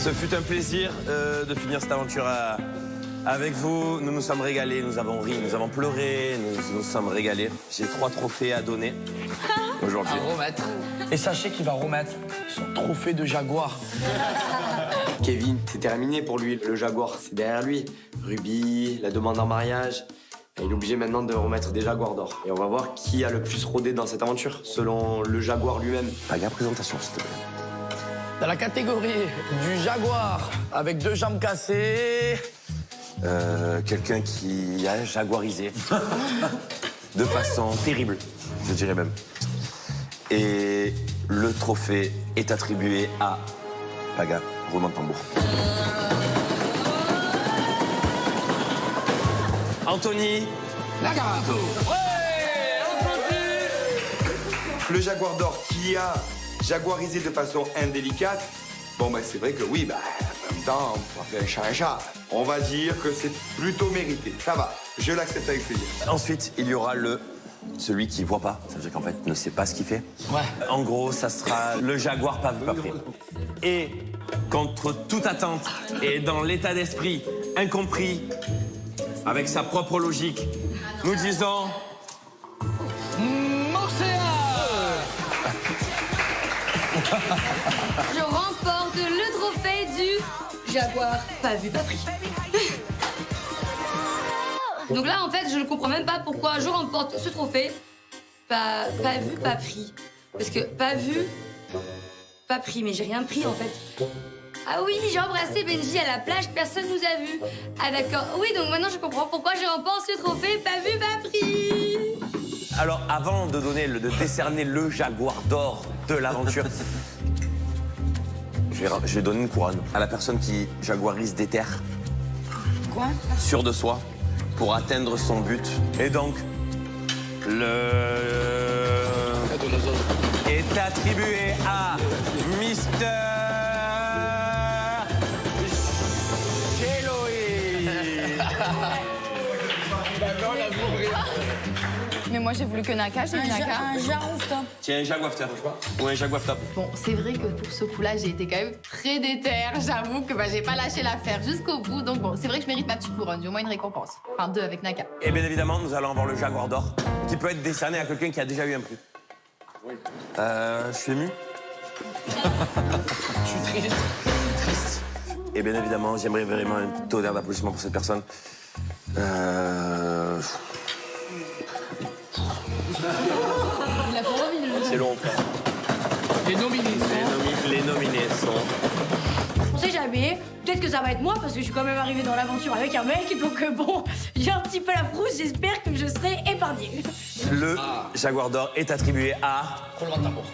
Ce fut un plaisir de finir cette aventure avec vous. Nous nous sommes régalés, nous avons ri, nous avons pleuré, nous nous sommes régalés. J'ai 3 trophées à donner aujourd'hui. À remettre. Et sachez qu'il va remettre son trophée de Jaguar. Kevin, c'est terminé pour lui. Le Jaguar, c'est derrière lui. Ruby, la demande en mariage. Et il est obligé maintenant de remettre des Jaguars d'or. Et on va voir qui a le plus rodé dans cette aventure, selon le Jaguar lui-même. La présentation, s'il te plaît. Dans la catégorie du Jaguar, avec 2 jambes cassées... Quelqu'un qui a jaguarisé de façon terrible, je dirais même. Et le trophée est attribué à Paga, roulement de tambour. Anthony Lagarato. Le Jaguar d'or qui a jaguarisé de façon indélicate, bon, bah, c'est vrai que oui, bah, en même temps, on va faire un chat un chat. On va dire que c'est plutôt mérité. Ça va, je l'accepte avec plaisir. Ensuite, il y aura celui qui voit pas, ça veut dire qu'en fait ne sait pas ce qu'il fait. Ouais. En gros, ça sera le Jaguar pas vu, pas pris. Et contre toute attente et dans l'état d'esprit incompris, avec sa propre logique, nous disons... Je remporte le trophée du Jaguar pas vu, pas pris. Donc là, en fait, je ne comprends même pas pourquoi je remporte ce trophée pas vu, pas pris. Parce que pas vu, pas pris, mais j'ai rien pris en fait. Ah oui, j'ai embrassé Benji à la plage, personne nous a vus. Ah d'accord, oui, donc maintenant je comprends pourquoi je remporte ce trophée pas vu, pas pris. Alors, avant de décerner le Jaguar d'or de l'aventure, je vais donner une couronne à la personne qui jaguarise des terres. Quoi? Sûr de soi, pour atteindre son but. Et donc, est attribué à Mister Mais moi j'ai voulu que Naka, j'ai mis Naka. Un Jaguar top. Tiens, un Jaguar top. Ou un Jaguar top. Bon, c'est vrai que pour ce coup-là, j'ai été quand même très déter. J'avoue que j'ai pas lâché l'affaire jusqu'au bout. Donc bon, c'est vrai que je mérite ma petite couronne, du moins une récompense. Enfin 2 avec Naka. Et bien évidemment, nous allons avoir le Jaguar d'or, qui peut être décerné à quelqu'un qui a déjà eu un prix. Oui. Je suis ému. Je suis triste. Et bien évidemment, j'aimerais vraiment un petit tonnerre d'applaudissements pour cette personne. Il a pas envie de le... C'est long. Les nominés. Les nominés sont... On sait jamais, peut-être que ça va être moi parce que je suis quand même arrivée dans l'aventure avec un mec, donc bon, j'ai un petit peu la frousse, j'espère que je serai épargnée. Le Jaguar d'or est attribué à... Roulement de tambour.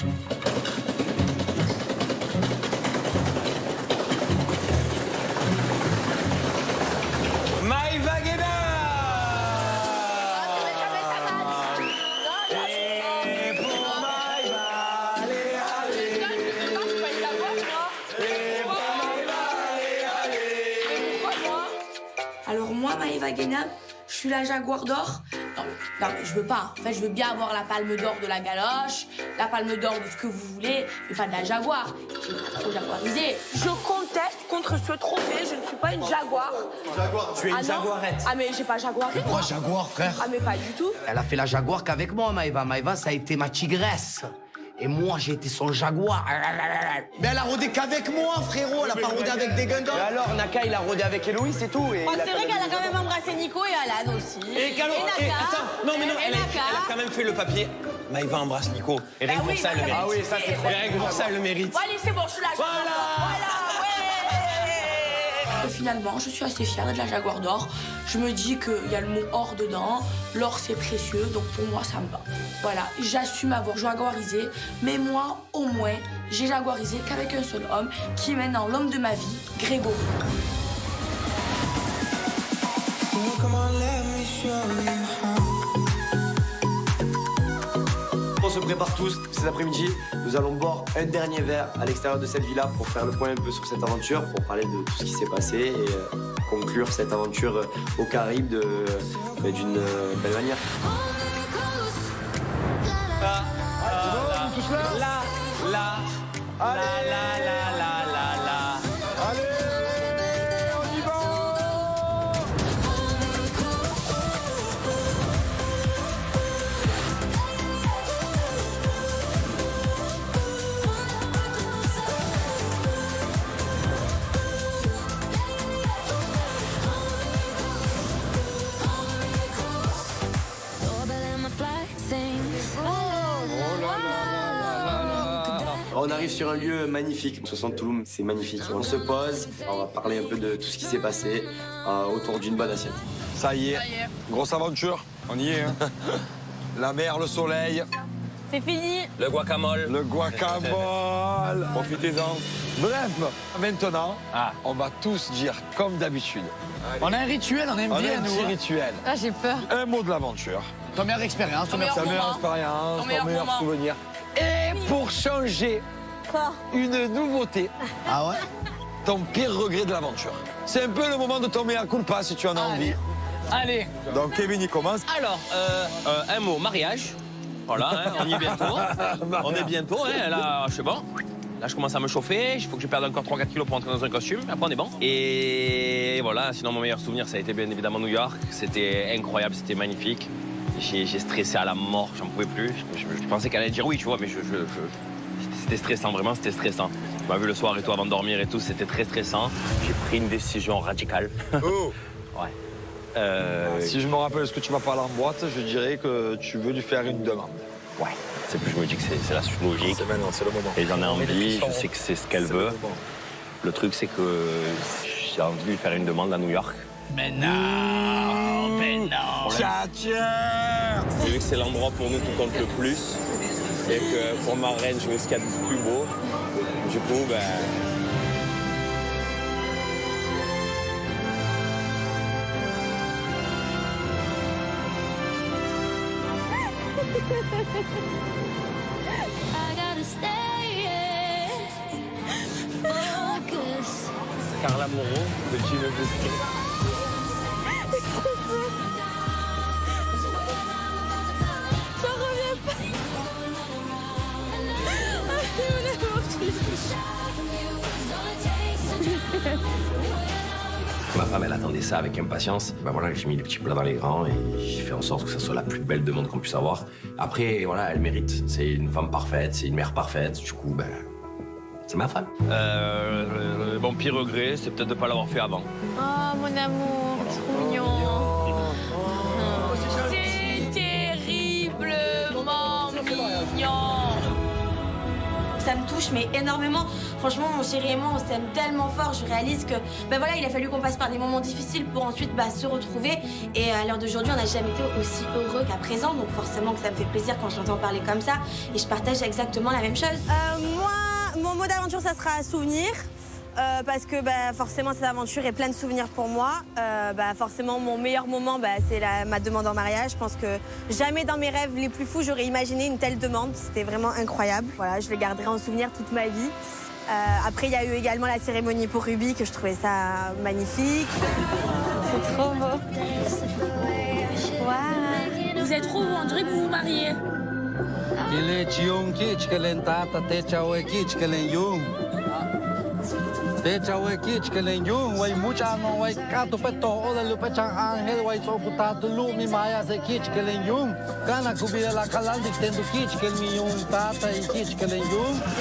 Maïva Guéna. Alors moi, Maïva Guéna, je suis la Jaguar d'or. Non, mais je veux pas. En fait, je veux bien avoir la palme d'or de la galoche, la palme d'or de ce que vous voulez, mais pas de la Jaguar. J'ai pas trop jaguarisé. Je conteste contre ce trophée, je ne suis pas une Jaguar. Tu es une Ah non? jaguarette. Ah mais j'ai pas jaguaré. Pourquoi Jaguar, frère? Ah mais pas du tout. Elle a fait la Jaguar qu'avec moi, Maëva. Maëva, ça a été ma tigresse. Et moi, j'ai été son Jaguar. Mais elle a rodé qu'avec moi, frérot. Elle a pas rodé avec des guindons. Et alors, Naka, il a rodé avec Héloïse, c'est tout. Et Oh, c'est vrai qu'elle a quand même embrassé Nico et Alan aussi. Et Calo, Naka. attends, non mais non, elle a quand même fait le papier. Maïva embrasse Nico. Et rien que pour ça, elle le mérite. Ah oui, ça, c'est trop. Et rien que pour ça, elle le mérite. Bon, allez, c'est bon, je suis là. Voilà, Et finalement, je suis assez fière de la Jaguar d'or. Je me dis qu'il y a le mot or dedans. L'or, c'est précieux, donc pour moi, ça me va. Voilà, j'assume avoir jaguarisé, mais moi, au moins, j'ai jaguarisé qu'avec un seul homme, qui est maintenant l'homme de ma vie, Grégory. On se prépare tous cet après-midi. Nous allons boire un dernier verre à l'extérieur de cette villa pour faire le point un peu sur cette aventure, pour parler de tout ce qui s'est passé et conclure cette aventure aux Caraïbes d'une belle manière. Allez. On arrive sur un lieu magnifique. 60 Touloum, c'est magnifique. On se pose, on va parler un peu de tout ce qui s'est passé autour d'une bonne assiette. Ça y est, grosse aventure, on y est. Hein. La mer, le soleil. C'est fini. Le guacamole. Le guacamole. Profitez-en. Bref, maintenant, on va tous dire comme d'habitude. On a un rituel, on aime On a bien, un nous. petit hein. rituel. Ah, j'ai peur. Un mot de l'aventure. Ton meilleure expérience, ton meilleur Ta meilleure expérience, ton meilleur souvenir. Et pour changer une nouveauté, Ah ouais? ton pire regret de l'aventure. C'est un peu le moment de ton mea culpa si tu en as envie. Allez. Donc Kevin, il commence. Alors, un mot, mariage. Voilà, hein, on y est bientôt. On est bientôt, hein, là, je sais bon. Là, je commence à me chauffer, il faut que je perde encore 3-4 kilos pour entrer dans un costume, après on est bon. Et voilà, sinon mon meilleur souvenir, ça a été bien évidemment New York. C'était incroyable, c'était magnifique. J'ai stressé à la mort, j'en pouvais plus. Je pensais qu'elle allait dire oui, tu vois, mais c'était stressant, vraiment, c'était stressant. Tu m'as vu le soir et tout, avant de dormir et tout, c'était très stressant. J'ai pris une décision radicale. Oh. Ouais. Si je me rappelle ce que tu m'as parlé en boîte, je dirais que tu veux lui faire une demande. Ouais, c'est plus je me dis que c'est la suite logique. C'est maintenant, c'est le moment. Et j'en ai envie, je sais que c'est ce qu'elle veut. Le truc, c'est que j'ai envie de lui faire une demande à New York. Mais non, mais non. Tiens. J'ai vu que c'est l'endroit pour nous qui compte le plus. Et que pour ma reine, je veux ce qu'il y a de plus beau. Du coup, ben... Carla Moreau, petit neveu. J'en reviens pas. Ma femme, elle attendait ça avec impatience. Ben voilà, j'ai mis les petits plats dans les grands et j'ai fait en sorte que ça soit la plus belle demande qu'on puisse avoir. Après, voilà, elle mérite. C'est une femme parfaite, c'est une mère parfaite. Du coup, ben, c'est ma femme. Bon, pire regret, c'est peut-être de ne pas l'avoir fait avant. Oh, mon amour, trop mignon. C'est terriblement mignon. Ça me touche, mais énormément. Franchement, mon chéri et moi, on s'aime tellement fort. Je réalise que, ben voilà, il a fallu qu'on passe par des moments difficiles pour ensuite se retrouver. Et à l'heure d'aujourd'hui, on n'a jamais été aussi heureux qu'à présent. Donc forcément que ça me fait plaisir quand je l'entends parler comme ça. Et je partage exactement la même chose. Moi, mon mot d'aventure, ça sera souvenir. Parce que forcément, cette aventure est pleine de souvenirs pour moi. Forcément, mon meilleur moment, c'est ma demande en mariage. Je pense que jamais dans mes rêves les plus fous, j'aurais imaginé une telle demande. C'était vraiment incroyable. Voilà, je le garderai en souvenir toute ma vie. Après, il y a eu également la cérémonie pour Ruby, que je trouvais ça magnifique. C'est trop beau. Wow. Vous êtes trop beau, on dirait que vous vous mariez.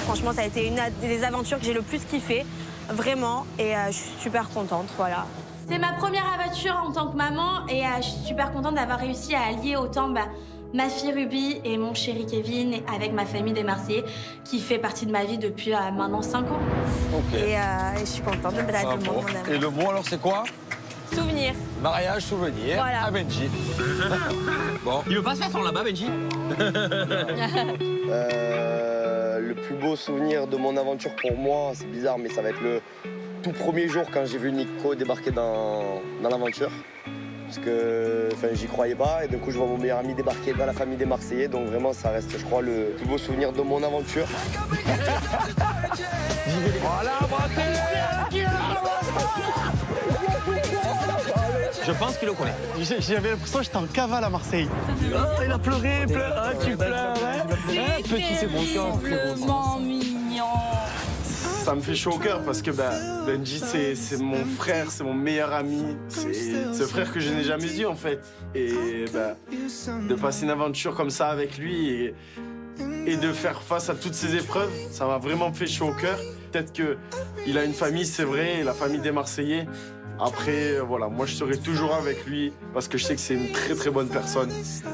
Franchement, ça a été une des aventures que j'ai le plus kiffé, vraiment, et je suis super contente, voilà. C'est ma première aventure en tant que maman et je suis super contente d'avoir réussi à allier autant ma fille Ruby et mon chéri Kevin avec ma famille des Marseillais qui fait partie de ma vie depuis maintenant 5 ans. Ok. Et je suis contente de la demande, mon amour. Et le mot alors c'est quoi? Souvenir. Mariage, souvenir, Voilà. à Benji. Bon. Il veut pas se faire son là-bas, Benji? Le plus beau souvenir de mon aventure pour moi, c'est bizarre, mais ça va être le tout premier jour quand j'ai vu Nico débarquer dans l'aventure. Parce que j'y croyais pas et d'un coup je vois mon meilleur ami débarquer dans la famille des Marseillais, donc vraiment ça reste je crois le plus beau souvenir de mon aventure. Voilà, Je pense qu'il le connaît. J'avais l'impression que j'étais en cavale à Marseille. Oh, il a pleuré, tu pleures, hein? Petit, c'est bon cœur. Terriblement mignon. Ça me fait chaud au cœur parce que Benji, c'est mon frère, c'est mon meilleur ami. C'est ce frère que je n'ai jamais eu en fait. Et de passer une aventure comme ça avec lui et de faire face à toutes ces épreuves, ça m'a vraiment fait chaud au cœur. Peut-être qu'il a une famille, c'est vrai, la famille des Marseillais. Après, voilà, moi je serai toujours avec lui parce que je sais que c'est une très très bonne personne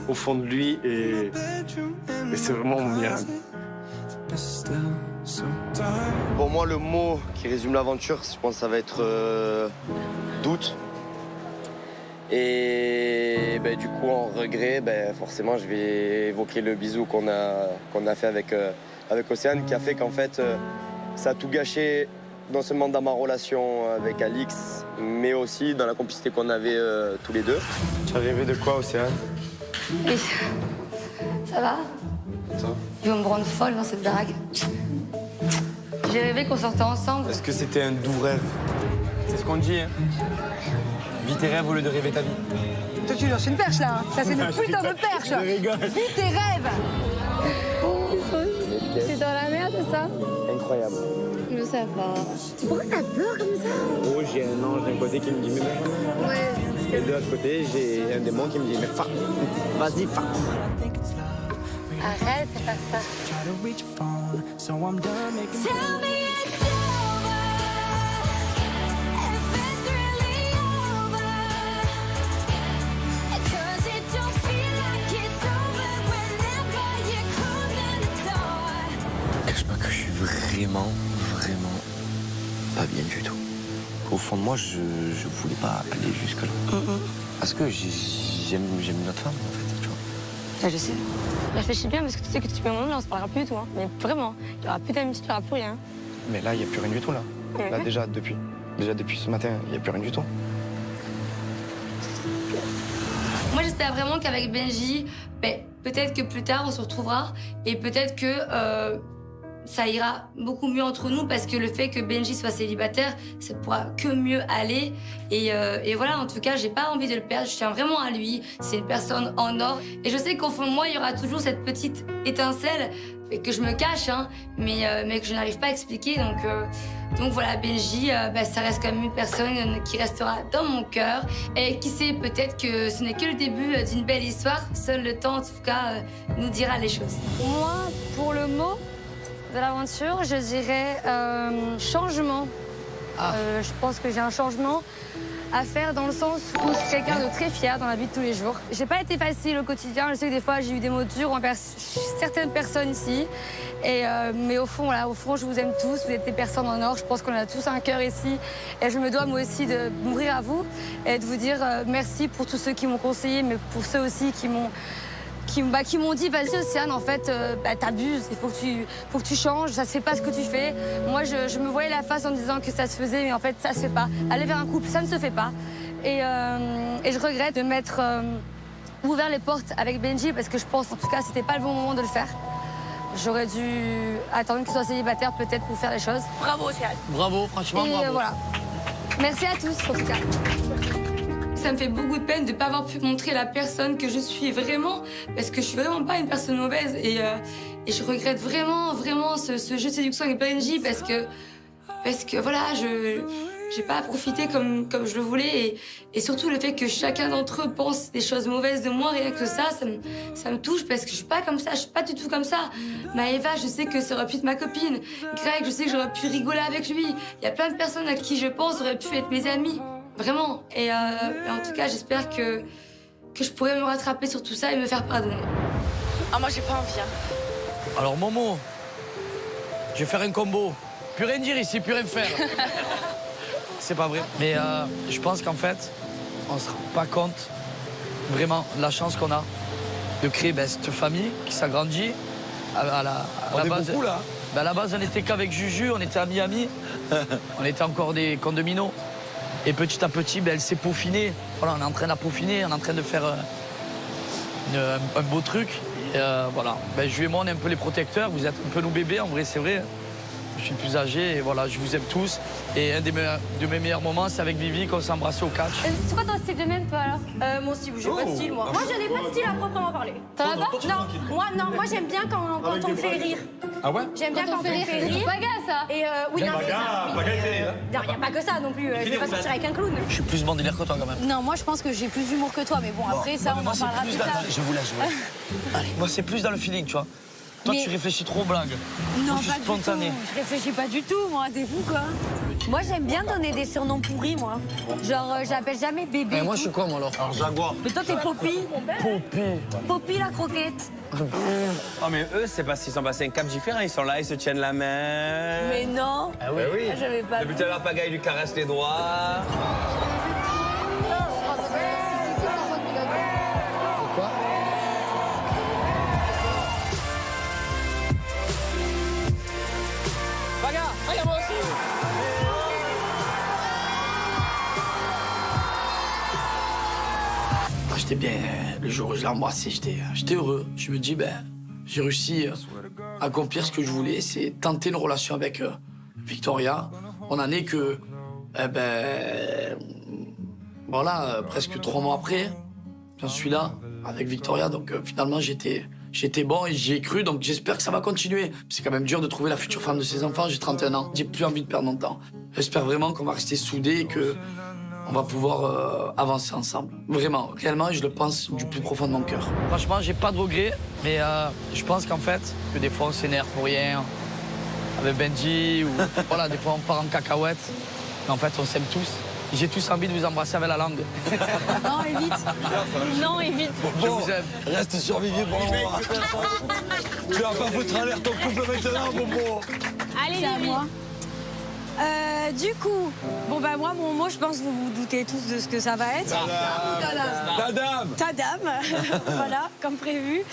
au fond de lui et c'est vraiment mon meilleur ami. Pour moi, le mot qui résume l'aventure, je pense que ça va être doute. Et du coup, en regret, forcément, je vais évoquer le bisou qu'on a fait avec Océane, qui a fait qu'en fait, ça a tout gâché, non seulement dans ma relation avec Alix, mais aussi dans la complicité qu'on avait tous les deux. Tu as rêvé de quoi, Océane? Oui. Ça va? Ça. Ils vont me rendre folle dans cette drague. J'ai rêvé qu'on sortait ensemble. Est-ce que c'était un doux rêve? C'est ce qu'on dit, hein. Vis tes rêves au lieu de rêver ta vie. Toi, tu lances une perche là. Hein. Ça, c'est une putain de perche. Je rigole. Vis tes rêves. C'est dans la merde, ça? Incroyable. Je sais pas. Pourquoi t'as peur comme ça? Oh, j'ai un ange d'un côté qui me dit mais mec. Ouais. Et de l'autre côté, j'ai un démon qui me dit mais vas-y, fa. Arrête de faire ça. Cache pas que je suis vraiment pas bien du tout. Au fond de moi, je voulais pas aller jusque-là. Parce que j'aime une autre femme, en fait, tu vois. Ah, je sais. Réfléchis bien parce que tu sais que tu peux mon nom, là, on se parlera plus du tout. Hein. Mais vraiment, il y aura plus d'amitié, il y aura plus rien. Mais là, il n'y a plus rien du tout, là. Là, déjà depuis ce matin, il n'y a plus rien du tout. Moi, j'espère vraiment qu'avec Benji, peut-être que plus tard, on se retrouvera. Et peut-être que ça ira beaucoup mieux entre nous parce que le fait que Benji soit célibataire, ça pourra que mieux aller. Et voilà, en tout cas, j'ai pas envie de le perdre. Je tiens vraiment à lui. C'est une personne en or. Et je sais qu'au fond de moi, il y aura toujours cette petite étincelle que je me cache, hein, mais que je n'arrive pas à expliquer. Donc voilà, Benji, ça reste quand même une personne qui restera dans mon cœur. Et qui sait, peut-être que ce n'est que le début d'une belle histoire. Seul le temps, en tout cas, nous dira les choses. Moi, pour le mot de l'aventure, je dirais changement. Je pense que j'ai un changement à faire dans le sens où je suis quelqu'un de très fier dans la vie de tous les jours. J'ai pas été facile au quotidien. Je sais que des fois j'ai eu des mots durs envers certaines personnes ici. Mais au fond, je vous aime tous. Vous êtes des personnes en or. Je pense qu'on a tous un cœur ici. Et je me dois moi aussi de m'ouvrir à vous et de vous dire merci pour tous ceux qui m'ont conseillé, mais pour ceux aussi qui m'ont dit, vas-y Océane, en fait, t'abuses, il faut que tu changes, ça se fait pas ce que tu fais. Moi, je me voyais la face en me disant que ça se faisait, mais en fait, ça se fait pas. Aller vers un couple, ça ne se fait pas. Et je regrette de m'être ouvert les portes avec Benji, parce que je pense, en tout cas, c'était pas le bon moment de le faire. J'aurais dû attendre qu'il soit célibataire, peut-être, pour faire les choses. Bravo Océane. Bravo, franchement, bravo. Voilà. Merci à tous, en tout cas. Ça me fait beaucoup de peine de ne pas avoir pu montrer la personne que je suis vraiment, parce que je suis vraiment pas une personne mauvaise. Et je regrette vraiment ce jeu de séduction avec Benji, parce que voilà, j'ai pas profité comme je le voulais. Et surtout le fait que chacun d'entre eux pense des choses mauvaises de moi, rien que ça me touche, parce que je suis pas comme ça, je suis pas du tout comme ça. Maëva, je sais que ça aurait pu être ma copine. Greg, je sais que j'aurais pu rigoler avec lui. Il y a plein de personnes à qui je pense auraient pu être mes amis. Vraiment. Et en tout cas, j'espère que je pourrai me rattraper sur tout ça et me faire pardonner. Ah, moi, j'ai pas envie. Hein. Alors, Momo, je vais faire un combo. Plus rien dire ici, plus rien faire. C'est pas vrai. Mais je pense qu'en fait, on se rend pas compte vraiment de la chance qu'on a de créer cette famille qui s'agrandit. À la base, beaucoup, là. À la base, on n'était qu'avec Juju, on était à Miami. On était encore des condominios. Et petit à petit, elle s'est peaufinée. Voilà, on est en train de la peaufiner, on est en train de faire un beau truc. Et voilà, Juju et moi, on est un peu les protecteurs. Vous êtes un peu nos bébés, en vrai, c'est vrai. Je suis le plus âgé et voilà, je vous aime tous. Et un de mes meilleurs moments, c'est avec Vivi qu'on s'est au catch. C'est quoi ton style de même, toi, alors Mon style, j'ai pas de style, moi. Moi, je n'ai pas de style à proprement parler. T'en as pas? Moi, j'aime bien quand on me fait rire. Ah ouais? J'aime bien quand on me fait rire. C'est Paga, ça. Et oui, non, mais ça. Paga, il fait rire. Non, il n'y a pas que ça non plus. Je vais pas sortir avec un clown. Je suis plus bon délire que toi, quand même. Non, moi, je pense que j'ai plus d'humour que toi. Mais bon, après, ça, on en parlera plus tard. Je vous laisse. Allez, moi, c'est plus dans le feeling, tu vois. Toi, tu réfléchis trop aux blagues. Non, moi, je suis pas du spontané. tout. Je réfléchis pas du tout, moi. T'es fou, quoi. Moi, j'aime bien donner des surnoms pourris, moi. Genre, j'appelle jamais bébé. Mais moi, je suis quoi, moi, alors? Alors, Jaguar. Mais toi, t'es Poppy. Poppy. Poppy, la croquette. Oh, mais eux, c'est parce qu'ils sont passés un cap différent. Ils sont là, ils se tiennent la main. Mais non. Ah oui. Ah, j'avais pas Depuis tout à l'heure, Paga, il lui caresse les doigts. Quoi? Paga, regarde moi aussi. Ah, j'étais bien le jour où je l'ai embrassé, j'étais heureux. Je me dis, ben, j'ai réussi à accomplir ce que je voulais, c'est tenter une relation avec Victoria. On en est que, voilà, presque 3 mois après, j'en suis là avec Victoria. Donc finalement, j'étais bon et j'y ai cru. Donc j'espère que ça va continuer. C'est quand même dur de trouver la future femme de ses enfants. J'ai 31 ans, j'ai plus envie de perdre mon temps. J'espère vraiment qu'on va rester soudés et que on va pouvoir avancer ensemble. Vraiment, réellement, je le pense du plus profond de mon cœur. Franchement, j'ai pas de regrets, mais je pense qu'en fait, que des fois on s'énerve pour rien, avec Benji, ou voilà, des fois on part en cacahuète, mais en fait on s'aime tous. J'ai tous envie de vous embrasser avec la langue. Non, évite. Non, évite. Je vous aime. Reste survivier pour le moment. Tu vas pas foutre en l'air ton couple maintenant, Bobo. Allez, c'est à moi. Du coup, bon bah moi, mon mot, je pense que vous vous doutez tous de ce que ça va être. Tadam. Tadam. Voilà, comme prévu.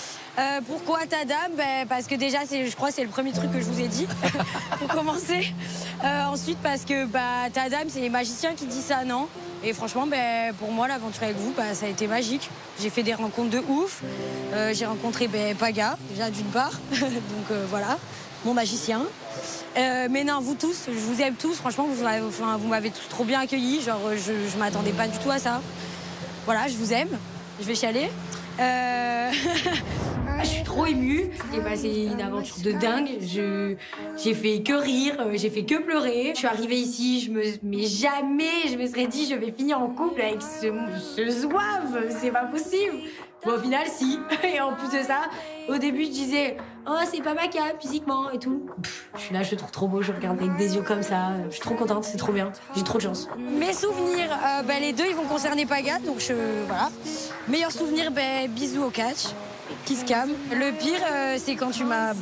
Pourquoi Tadam? Parce que déjà, je crois que c'est le premier truc que je vous ai dit, pour commencer. Ensuite, parce que Tadam, c'est les magiciens qui disent ça, non? Et franchement, pour moi, l'aventure avec vous, ça a été magique. J'ai fait des rencontres de ouf. J'ai rencontré Paga, déjà d'une part. Donc voilà, mon magicien. Mais non, vous tous, je vous aime tous. Franchement, vous m'avez tous trop bien accueillis. Genre, je m'attendais pas du tout à ça. Voilà, je vous aime. Je vais chialer. Je suis trop émue. J'ai passé une aventure de dingue. J'ai fait que rire, j'ai fait que pleurer. Je suis arrivée ici, mais jamais je me serais dit je vais finir en couple avec ce zouave. C'est pas possible. Bon, au final, si. Et en plus de ça, au début, je disais oh, c'est pas ma cam physiquement et tout. Je suis là, je le trouve trop beau, je regarde avec des yeux comme ça. Je suis trop contente, c'est trop bien. J'ai trop de chance. Mes souvenirs, les deux, ils vont concerner Paga, donc voilà. Meilleur souvenir, bisous au catch. Kiss cam. Le pire, c'est quand tu m'as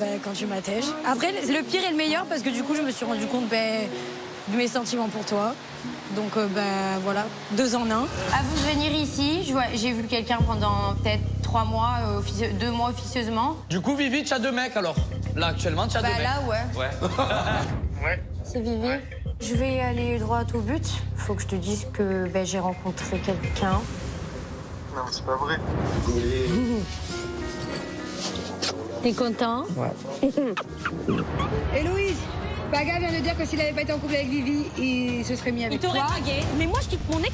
tège. Après, le pire est le meilleur parce que du coup, je me suis rendu compte de mes sentiments pour toi. Donc, voilà, 2 en 1. Avant de venir ici, j'ai vu quelqu'un pendant peut-être 3 mois, 2 mois officieusement. Du coup, Vivi, tu as 2 mecs alors? Là, actuellement, tu as 2 mecs. Là, ouais. Ouais. C'est Vivi. Je vais aller droit au but. Faut que je te dise que j'ai rencontré quelqu'un. Non, c'est pas vrai. T'es content? Ouais. Héloïse, Paga vient de dire que s'il avait pas été en couple avec Vivi, il se serait mis avec toi. Il t'aurait dragué. Mais moi, je quitte mon ex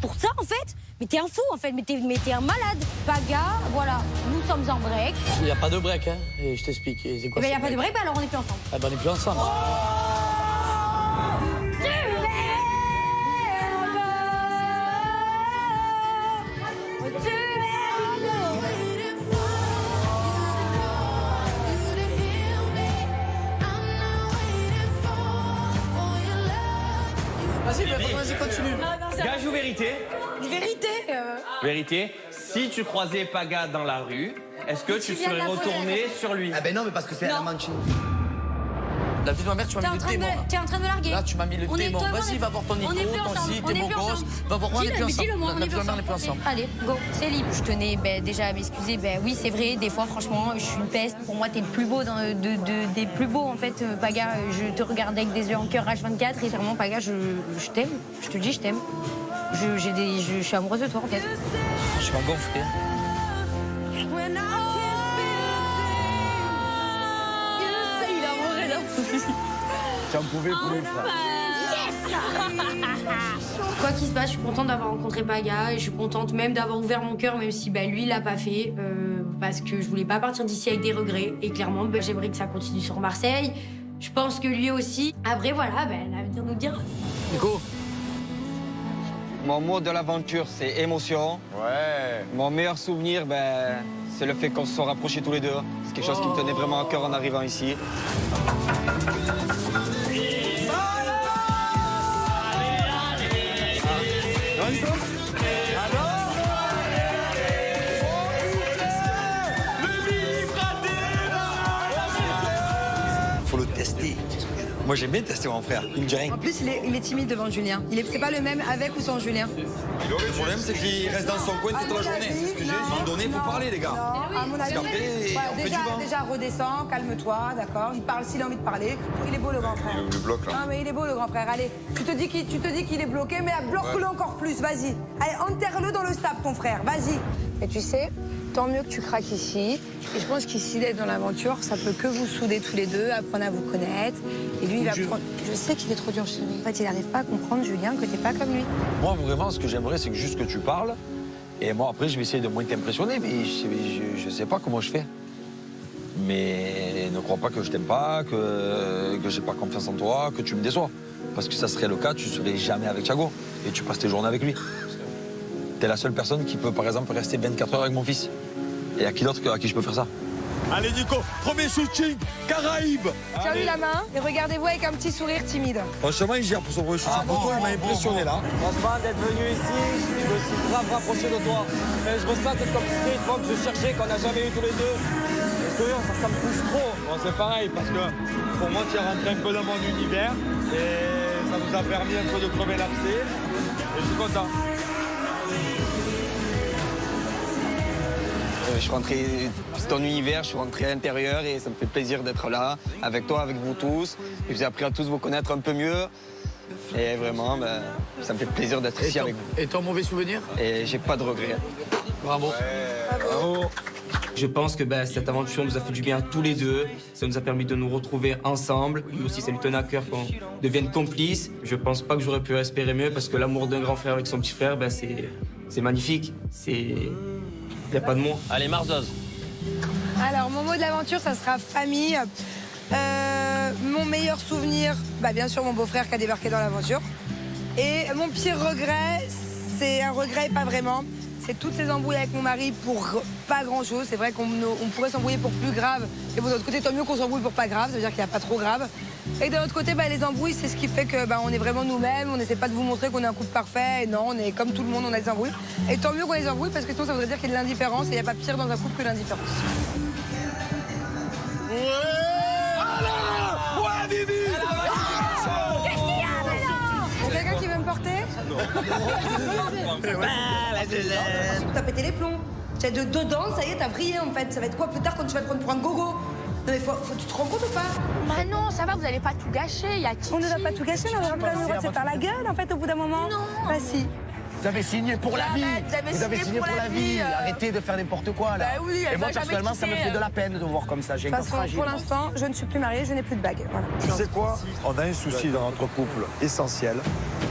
pour ça, en fait. Mais t'es un fou, en fait. Mais t'es un malade. Paga, voilà, nous sommes en break. Il n'y a pas de break, hein. Et je t'explique. C'est quoi? Il n'y a pas de break, alors on est plus ensemble. Ah on est plus ensemble. Vas-y, continue. Gage ou vérité? Vérité. Vérité. Si tu croisais Paga dans la rue, est-ce que tu serais retourné sur lui? Ah ben non, mais parce que c'est la Mancini. La vie de ma mère, tu m'as mis le démon. T'es en train de me larguer. Là, tu m'as mis le démon. Vas-y, va voir ton Nico, ton si, t'es beau gosse. Va voir moi, on est plus ensemble. La vie de ma mère, on est plus ensemble. Allez, go, c'est libre. Je tenais déjà à m'excuser. Oui, c'est vrai, des fois, franchement, je suis une peste. Pour moi, t'es le plus beau des plus beaux, en fait. Paga, je te regarde avec des yeux en cœur H24. Et vraiment, Paga, je t'aime. Je te le dis, je t'aime. Je suis amoureuse de toi, en fait. Je suis gonflé. J'en pouvais plus, Quoi qu'il se passe, je suis contente d'avoir rencontré Paga et je suis contente même d'avoir ouvert mon cœur, même si lui, il l'a pas fait, parce que je voulais pas partir d'ici avec des regrets. Et clairement, j'aimerais que ça continue sur Marseille. Je pense que lui aussi. Après, voilà, l'avenir nous dira. Nico, Mon mot de l'aventure, c'est émotion. Ouais. Mon meilleur souvenir, c'est le fait qu'on se soit rapprochés tous les deux. C'est quelque chose qui me tenait vraiment à cœur en arrivant ici. Faut le tester. Moi, j'aime bien tester mon frère. Il me dit rien. En plus, il est timide devant Julien. C'est pas le même avec ou sans Julien. Le problème, c'est qu'il reste dans son coin toute la journée. C'est ce que j'ai. À un moment donné, il faut parler, les gars. Non, à mon Parce avis, qu'après, on fait du vent. déjà, redescends, calme-toi, d'accord. Il parle s'il a envie de parler. Il est beau, le grand frère. Il bloque, là. Non, mais il est beau, le grand frère. Allez, tu te dis qu'il est bloqué, mais bloque-le encore plus, vas-y. Allez, enterre-le dans le sable, ton frère, vas-y. Et tu sais, tant mieux que tu craques ici. Et je pense qu'ici, d'être dans l'aventure, ça peut que vous souder tous les deux, apprendre à vous connaître. Et lui, il va prendre... Je sais qu'il est trop dur chez lui. En fait, il n'arrive pas à comprendre, Julien, que t'es pas comme lui. Moi, vraiment, ce que j'aimerais, c'est que juste que tu parles. Et moi, après, je vais essayer de moins t'impressionner, mais je sais pas comment je fais. Mais ne crois pas que je t'aime pas, que j'ai pas confiance en toi, que tu me déçois. Parce que ça serait le cas, tu serais jamais avec Thiago. Et tu passes tes journées avec lui. T'es la seule personne qui peut, par exemple, rester 24 heures avec mon fils. Et à qui d'autre à qui je peux faire ça? Allez, Nico, premier shooting, Caraïbes. Tiens-lui la main et regardez-vous avec un petit sourire timide. Franchement, il gère pour son premier shooting. Pour toi, il m'a impressionné, là. Franchement, d'être venu ici, je me suis grave rapproché de toi. Et je ressens cette complicité une fois que je cherchais, qu'on n'a jamais eu tous les deux. Et je te jure, ça me touche trop. Bon, c'est pareil, parce que pour moi, tu es rentré un peu dans mon univers. Et ça nous a permis un peu de crever l'abcès. Et je suis content. Je suis rentré, c'est ton univers, je suis rentré à l'intérieur et ça me fait plaisir d'être là, avec toi, avec vous tous. Et j'ai appris à tous vous connaître un peu mieux. Et vraiment, ça me fait plaisir d'être ici avec vous. Et ton mauvais souvenir? Et j'ai pas de regrets. Bravo. Bravo. Je pense que cette aventure nous a fait du bien à tous les deux. Ça nous a permis de nous retrouver ensemble. Lui aussi, ça lui tenait à cœur qu'on devienne complices. Je pense pas que j'aurais pu espérer mieux parce que l'amour d'un grand frère avec son petit frère, c'est magnifique. Il n'y a pas de mots. Allez, Marzoz. Alors, mon mot de l'aventure, ça sera famille. Mon meilleur souvenir, bien sûr, mon beau-frère qui a débarqué dans l'aventure. Et mon pire regret, c'est un regret, pas vraiment. C'est toutes ces embrouilles avec mon mari pour pas grand-chose. C'est vrai qu'on pourrait s'embrouiller pour plus grave. Et bon, de l'autre côté, tant mieux qu'on s'embrouille pour pas grave. Ça veut dire qu'il n'y a pas trop grave. Et de l'autre côté, les embrouilles, c'est ce qui fait que on est vraiment nous-mêmes. On n'essaie pas de vous montrer qu'on est un couple parfait. Et non, on est comme tout le monde, on a des embrouilles. Et tant mieux qu'on les embrouille parce que sinon, ça voudrait dire qu'il y a de l'indifférence. Et il n'y a pas pire dans un couple que l'indifférence. Ouais, Bibi. Qu'est-ce qu'il y a maintenant? Quelqu'un qui veut me porter? T'as pété les plombs. T'as dedans, ça y est, t'as vrillé en fait. Ça va être quoi plus tard quand tu vas te prendre pour un gogo? Non mais tu te rends compte ou pas? Bah non, ça va, vous allez pas tout gâcher, il y a Titi. On ne va pas tout gâcher, mais on aura pas le droit de se faire la gueule en fait au bout d'un moment. Non. Bah si. Vous avez signé pour la vie. Vous avez signé pour la vie. Arrêtez de faire n'importe quoi là. Bah oui, et moi personnellement, ça me fait de la peine de vous voir comme ça. J'ai De un toute cœur façon, fragile. pour l'instant, je ne suis plus mariée, je n'ai plus de bague. Voilà. Tu sais quoi? On a un souci dans notre couple essentiel,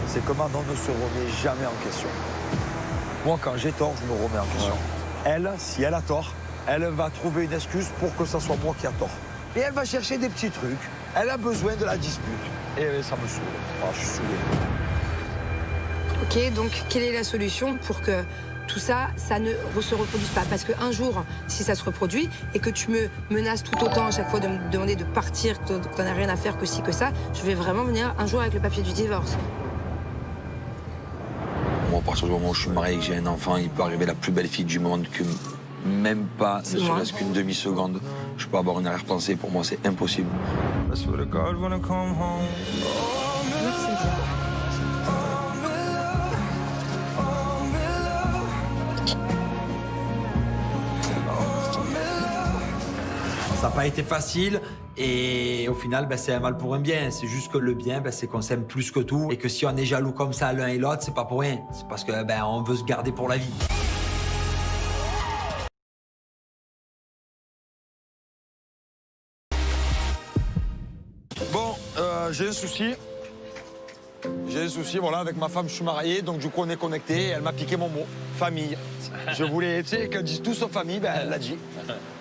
c'est que Manon ne se remet jamais en question. Moi, quand j'ai tort, je me remets en question. Elle, si elle a tort, elle va trouver une excuse pour que ce soit moi qui a tort. Et elle va chercher des petits trucs. Elle a besoin de la dispute. Et ça me saoule. Ah, je suis saoulé. Ok, donc quelle est la solution pour que tout ça, ça ne se reproduise pas? Parce qu'un jour, si ça se reproduit et que tu me menaces tout autant à chaque fois de me demander de partir, que t'en as rien à faire, que ci, que ça, je vais vraiment venir un jour avec le papier du divorce. Moi, à partir du moment où je suis marié et que j'ai un enfant, il peut arriver la plus belle fille du monde que même pas, ne serait-ce qu'une demi-seconde, je peux avoir une arrière-pensée. Pour moi, c'est impossible. Merci bien. Ça n'a pas été facile et au final, c'est un mal pour un bien. C'est juste que le bien, c'est qu'on s'aime plus que tout et que si on est jaloux comme ça l'un et l'autre, c'est pas pour rien. C'est parce que on veut se garder pour la vie. Bon, j'ai un souci. J'ai un souci, voilà, avec ma femme, je suis marié, donc du coup, on est connecté. Elle m'a piqué mon mot, famille. Je voulais, tu sais, qu'elle dise tout sauf famille, elle l'a dit.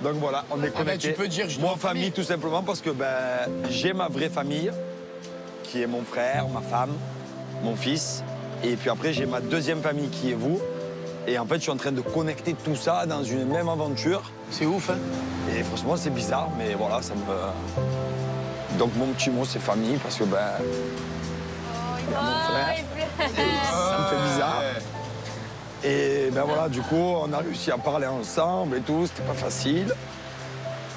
Donc voilà, on est connecté. Tu peux dire, je moi, famille, tout simplement, parce que j'ai ma vraie famille, qui est mon frère, ma femme, mon fils. Et puis après, j'ai ma deuxième famille qui est vous. Et en fait, je suis en train de connecter tout ça dans une même aventure. C'est ouf, hein? Et franchement, c'est bizarre, mais voilà, ça me... Donc mon petit mot, c'est famille, parce que, ben... mon frère, ça me fait bizarre. Et ben voilà, du coup, on a réussi à parler ensemble et tout, c'était pas facile.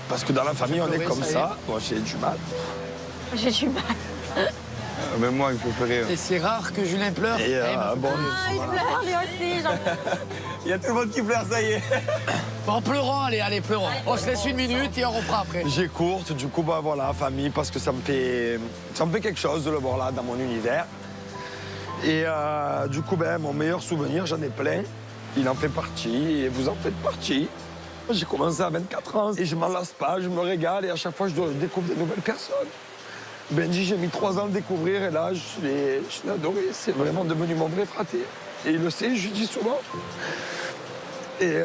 Parce que dans la famille, on est comme ça. Moi, j'ai du mal. J'ai du mal. Même moi, il faut pleurer. Et c'est rare que Julien pleure. Et bon, Il pleure lui aussi, il y a tout le monde qui pleure, ça y est. Bon, pleurons, allez, pleurons. On se laisse une minute et on reprend après. J'ai courte, du coup, bah voilà, famille, parce que ça me fait quelque chose de le voir là, dans mon univers. Et du coup, ben, mon meilleur souvenir, j'en ai plein. Il en fait partie et vous en faites partie. J'ai commencé à 24 ans et je m'en lasse pas, je me régale et à chaque fois, je découvre de nouvelles personnes. Benji, j'ai mis 3 ans à le découvrir et là, je l'ai adoré. C'est vraiment devenu mon vrai fraté. Et il le sait, je lui dis souvent. Et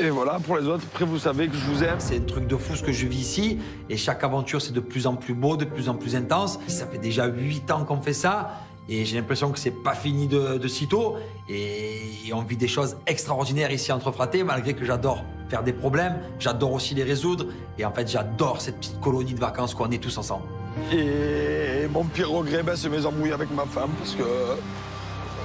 voilà, pour les autres, après, vous savez que je vous aime. C'est un truc de fou ce que je vis ici. Et chaque aventure, c'est de plus en plus beau, de plus en plus intense. Ça fait déjà 8 ans qu'on fait ça. Et j'ai l'impression que c'est pas fini de sitôt. Et on vit des choses extraordinaires ici entre fratés, malgré que j'adore faire des problèmes. J'adore aussi les résoudre. Et en fait, j'adore cette petite colonie de vacances qu'on est tous ensemble. Et mon pire regret, ben, c'est mes embrouilles avec ma femme, parce que...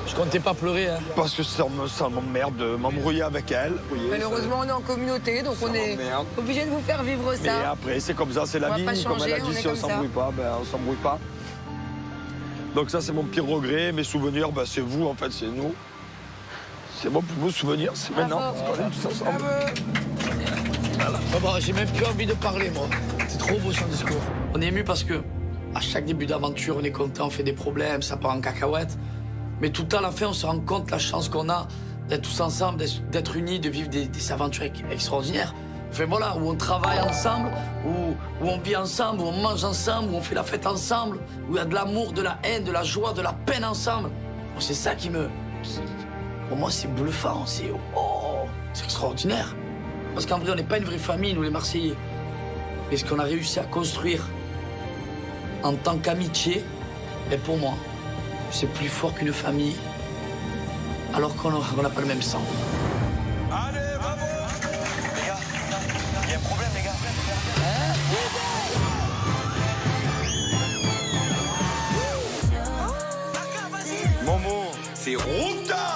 Je comptais pas pleurer, hein. Parce que ça m'emmerde de m'embrouiller avec elle. Malheureusement, on est en communauté, donc on est obligé de vous faire vivre ça. Mais après, c'est comme ça, c'est la vie. Comme elle a dit, si on s'embrouille pas, ben on s'embrouille pas. Donc ça, c'est mon pire regret. Mes souvenirs, ben, c'est vous, en fait, c'est nous. C'est mon plus beau souvenir, c'est maintenant, parce qu'on est tous ensemble. Voilà. Bon, j'ai même plus envie de parler, moi. C'est trop beau son discours. On est ému parce que à chaque début d'aventure, on est content, on fait des problèmes, ça part en cacahuète. Mais tout à la fin, on se rend compte de la chance qu'on a d'être tous ensemble, d'être unis, de vivre des aventures extraordinaires. Enfin voilà, où on travaille ensemble, où on vit ensemble, où on mange ensemble, où on fait la fête ensemble, où il y a de l'amour, de la haine, de la joie, de la peine ensemble. Bon, c'est ça pour moi, c'est bluffant, c'est extraordinaire. Parce qu'en vrai, on n'est pas une vraie famille, nous les Marseillais. Mais ce qu'on a réussi à construire en tant qu'amitié, et pour moi, c'est plus fort qu'une famille, alors qu'on n'a pas le même sang. Allez, bravo! Les gars, il y a un problème, les gars. Momo, c'est Routa.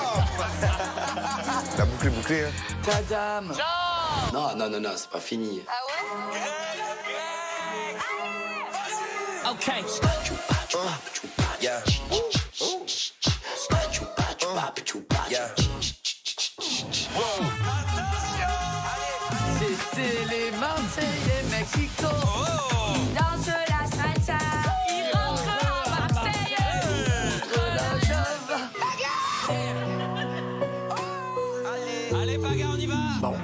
La boucle est bouclée, hein. Tadam! Non, c'est pas fini. Ah ouais? Ok. Yeah. C'était les Marseillais, Mexico. Danse la salsa. Il rentre à Marseille. Allez, Paga, on y va. Bon.